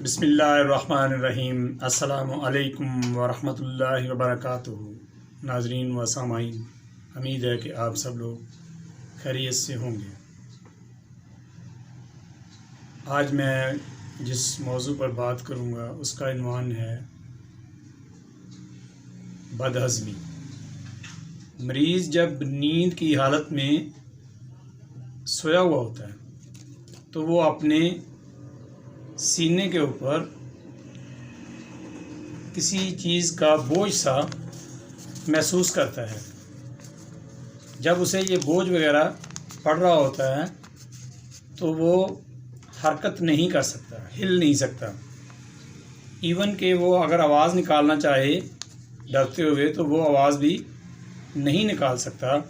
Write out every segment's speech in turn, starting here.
बिस्मिल्लाहिर्रहमानिर्रहीम। अस्सलामु अलैकुम वरहमतुल्लाहि वबरकातुहू। नाज़रीन व सामाईन, उम्मीद है कि आप सब लोग खैरियत से होंगे। आज मैं जिस मौजू पर बात करूँगा उसका इन्वान है बदहज़मी। मरीज़ जब नींद की हालत में सोया हुआ होता है तो वो अपने सीने के ऊपर किसी चीज़ का बोझ सा महसूस करता है। जब उसे ये बोझ वगैरह पड़ रहा होता है तो वो हरकत नहीं कर सकता, हिल नहीं सकता। इवन कि वो अगर आवाज़ निकालना चाहे डरते हुए तो वो आवाज़ भी नहीं निकाल सकता।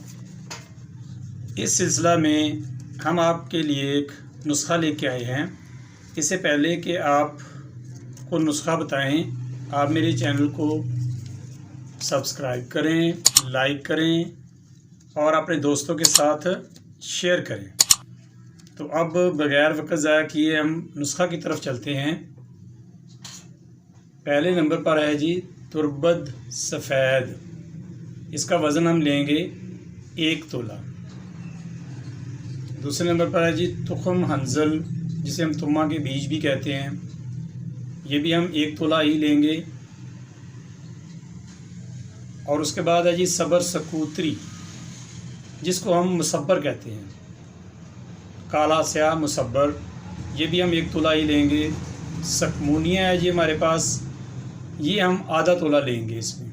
इस सिलसिला में हम आपके लिए एक नुस्खा लेके आए हैं। इससे पहले कि आप को नुस्खा बताएं, आप मेरे चैनल को सब्सक्राइब करें, लाइक करें और अपने दोस्तों के साथ शेयर करें। तो अब बगैर वक्त ज़ाया किए हम नुस्खा की तरफ चलते हैं। पहले नंबर पर है जी तुर्बद सफ़ेद। इसका वज़न हम लेंगे 1 तोला। दूसरे नंबर पर है जी तुखम हंजल, जिसे हम तुम्मा के बीज भी कहते हैं। ये भी हम 1 तोला ही लेंगे। और उसके बाद है जी सबर सकूतरी, जिसको हम मुसब्बर कहते हैं, काला स्याह मुसब्बर, ये भी हम 1 तोला ही लेंगे। सकमूनिया है जी हमारे पास, ये हम आधा तोला लेंगे इसमें।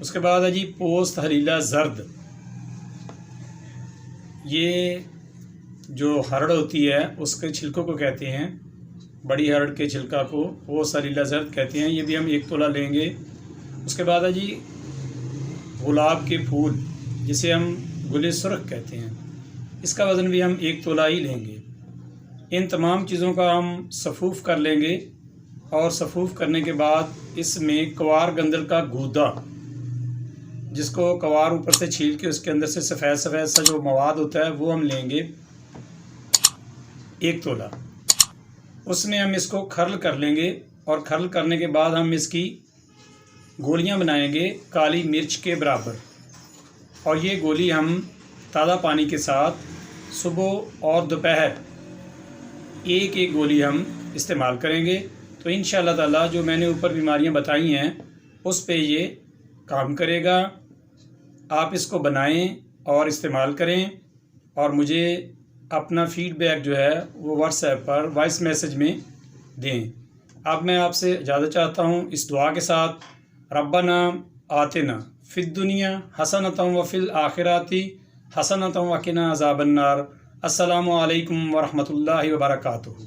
उसके बाद है जी पोस्त हलीला ज़र्द, ये जो हरड़ होती है उसके छिलकों को कहते हैं, बड़ी हरड़ के छिलका को पोस्त हलीला ज़र्द कहते हैं। ये भी हम 1 तोला लेंगे। उसके बाद है जी गुलाब के फूल, जिसे हम गुले सुर्ख कहते हैं, इसका वज़न भी हम 1 तोला ही लेंगे। इन तमाम चीज़ों का हम सफ़ूफ़ कर लेंगे और सफ़ूफ़ करने के बाद इसमें कवार गंदल का गूदा, जिसको कवार ऊपर से छील के उसके अंदर से सफ़ेद सफ़ेद सा जो मवाद होता है वो हम लेंगे 1 तोला। उसमें हम इसको खर्ल कर लेंगे और खर्ल करने के बाद हम इसकी गोलियां बनाएंगे काली मिर्च के बराबर। और ये गोली हम ताज़ा पानी के साथ सुबह और दोपहर एक गोली हम इस्तेमाल करेंगे। तो इंशाअल्लाह ताला जो मैंने ऊपर बीमारियां बताई हैं उस पे ये काम करेगा। आप इसको बनाएं और इस्तेमाल करें और मुझे अपना फ़ीडबैक जो है वो व्हाट्सएप पर वॉइस मैसेज में दें। अब मैं आपसे इजाज़त चाहता हूँ इस दुआ के साथ, रब्बना आतिना फ़िद दुनिया हसनतम व फ़िल आखिराती हसनतम व क़िना अज़ाबन्नार। अस्सलामु अलैकुम व रहमतुल्लाहि व बरकातुहू।